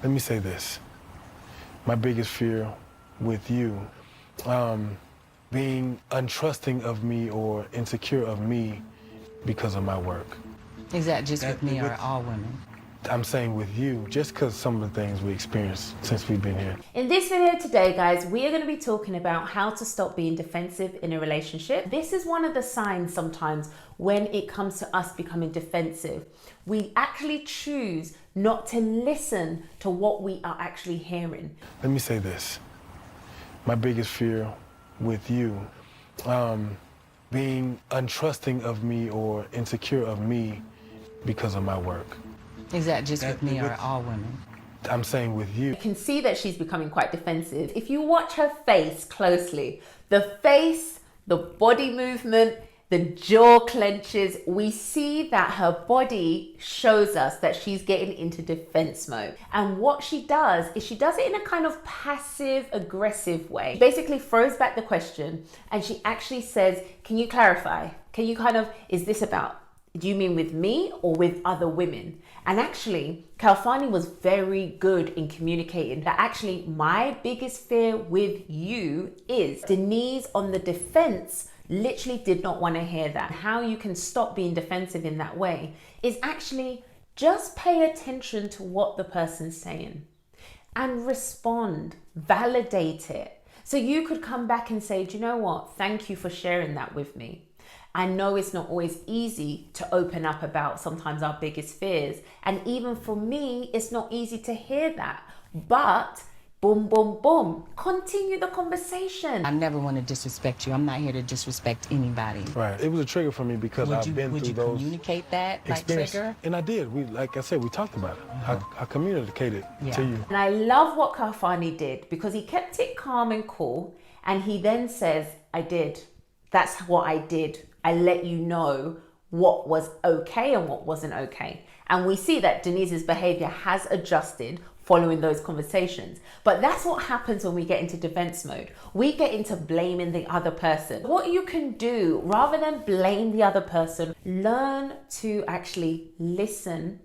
Let me say this. My biggest fear with you, being untrusting of me or insecure of me because of my work. Is that just with me or all women? I'm saying with you, just because some of the things we experienced since we've been here. In this video today, guys, we are going to be talking about how to stop being defensive in a relationship. This is one of the signs sometimes when it comes to us becoming defensive. We actually choose not to listen to what we are actually hearing. Let me say this. My biggest fear with you, being untrusting of me or insecure of me because of my work. Is that just with me or all women? I'm saying with you. You can see that she's becoming quite defensive. If you watch her face closely, the face, the body movement, the jaw clenches, we see that her body shows us that she's getting into defense mode. And what she does is she does it in a kind of passive aggressive way. She basically throws back the question and she actually says, can you clarify? Can you is this about? Do you mean with me or with other women? And actually, Khalfani was very good in communicating that actually my biggest fear with you is Denice on the defense literally did not want to hear that. How you can stop being defensive in that way is actually just pay attention to what the person's saying and respond, validate it. So you could come back and say, do you know what? Thank you for sharing that with me. I know it's not always easy to open up about sometimes our biggest fears. And even for me, it's not easy to hear that. But boom, boom, boom, continue the conversation. I never want to disrespect you. I'm not here to disrespect anybody. Right. It was a trigger for me because I've been through those. Would you communicate that, like trigger? And I did. Like I said, we talked about it. I communicated to you. And I love what Khalfani did because he kept it calm and cool. And he then says, I did. That's what I did. I let you know what was okay and what wasn't okay. And we see that Denise's behavior has adjusted following those conversations. But that's what happens when we get into defense mode. We get into blaming the other person. What you can do, rather than blame the other person, learn to actually listen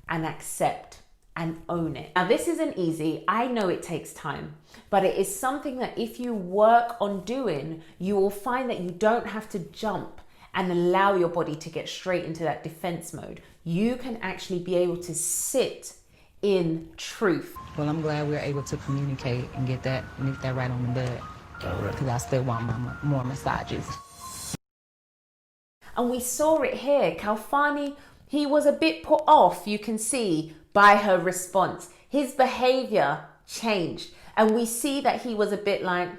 and accept and own it. Now, this isn't easy. I know it takes time, but it is something that if you work on doing, you will find that you don't have to jump and allow your body to get straight into that defense mode. You can actually be able to sit in truth. Well, I'm glad we're able to communicate and get that right on the bud. Because I still want more massages. And we saw it here. Khalfani, he was a bit put off, you can see, by her response. His behavior changed. And we see that he was a bit like,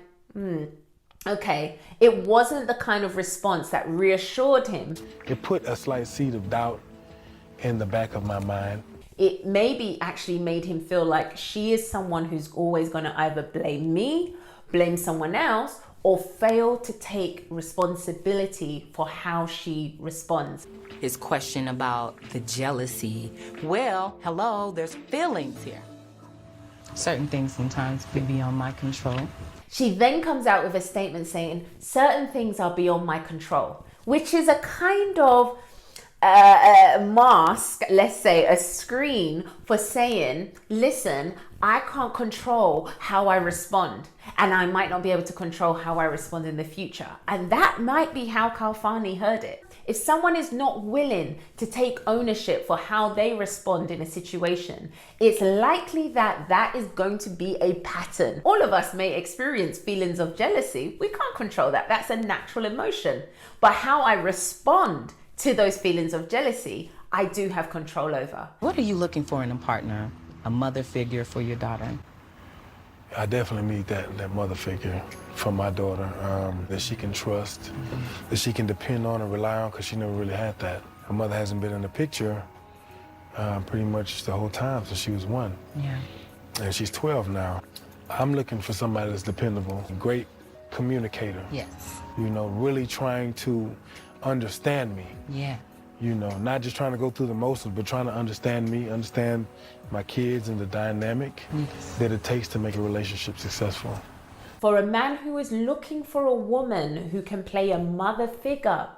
okay. It wasn't the kind of response that reassured him. It put a slight seed of doubt in the back of my mind. It maybe actually made him feel like she is someone who's always going to either blame me, blame someone else, or fail to take responsibility for how she responds. His question about the jealousy. Well, hello, there's feelings here. Certain things sometimes be beyond my control. She then comes out with a statement saying, certain things are beyond my control, which is a kind of mask, let's say a screen for saying, listen, I can't control how I respond, and I might not be able to control how I respond in the future. And that might be how Khalfani heard it. If someone is not willing to take ownership for how they respond in a situation, it's likely that that is going to be a pattern. All of us may experience feelings of jealousy. We can't control that. That's a natural emotion. But how I respond to those feelings of jealousy, I do have control over. What are you looking for in a partner? A mother figure for your daughter? I definitely need that mother figure for my daughter, that she can trust, that she can depend on and rely on, because she never really had that. Her mother hasn't been in the picture pretty much the whole time since she was 1. Yeah. And she's 12 now. I'm looking for somebody that's dependable, a great communicator. Yes. You know, really trying to understand me. Yeah. You know, not just trying to go through the motions, but trying to understand me, understand my kids and the dynamic that it takes to make a relationship successful. For a man who is looking for a woman who can play a mother figure,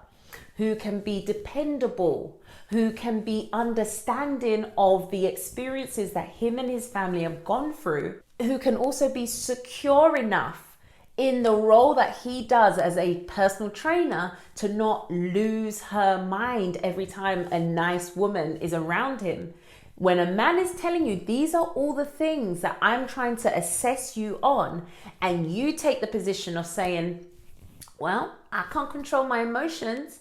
who can be dependable, who can be understanding of the experiences that him and his family have gone through, who can also be secure enough in the role that he does as a personal trainer to not lose her mind every time a nice woman is around him. When a man is telling you, these are all the things that I'm trying to assess you on, and you take the position of saying, well, I can't control my emotions,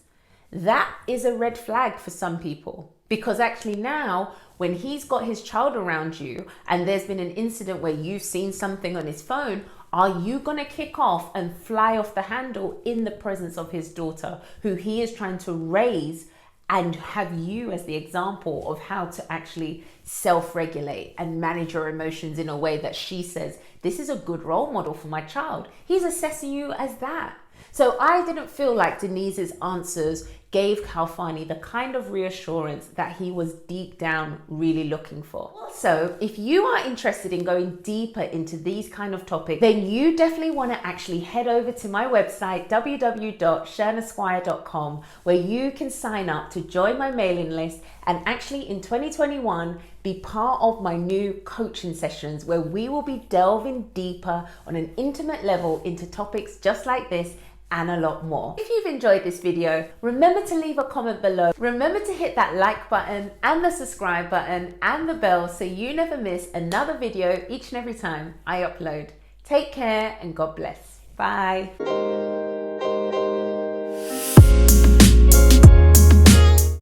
that is a red flag for some people. Because actually now, when he's got his child around you and there's been an incident where you've seen something on his phone, are you going to kick off and fly off the handle in the presence of his daughter, who he is trying to raise, and have you as the example of how to actually self-regulate and manage your emotions in a way that she says, this is a good role model for my child? He's assessing you as that. So I didn't feel like Denise's answers gave Khalfani the kind of reassurance that he was deep down really looking for. Also, if you are interested in going deeper into these kind of topics, then you definitely want to actually head over to my website, www.shernasquire.com, where you can sign up to join my mailing list and actually in 2021 be part of my new coaching sessions, where we will be delving deeper on an intimate level into topics just like this and a lot more. If you've enjoyed this video, remember to leave a comment below. Remember to hit that like button and the subscribe button and the bell so you never miss another video each and every time I upload. Take care and God bless. Bye.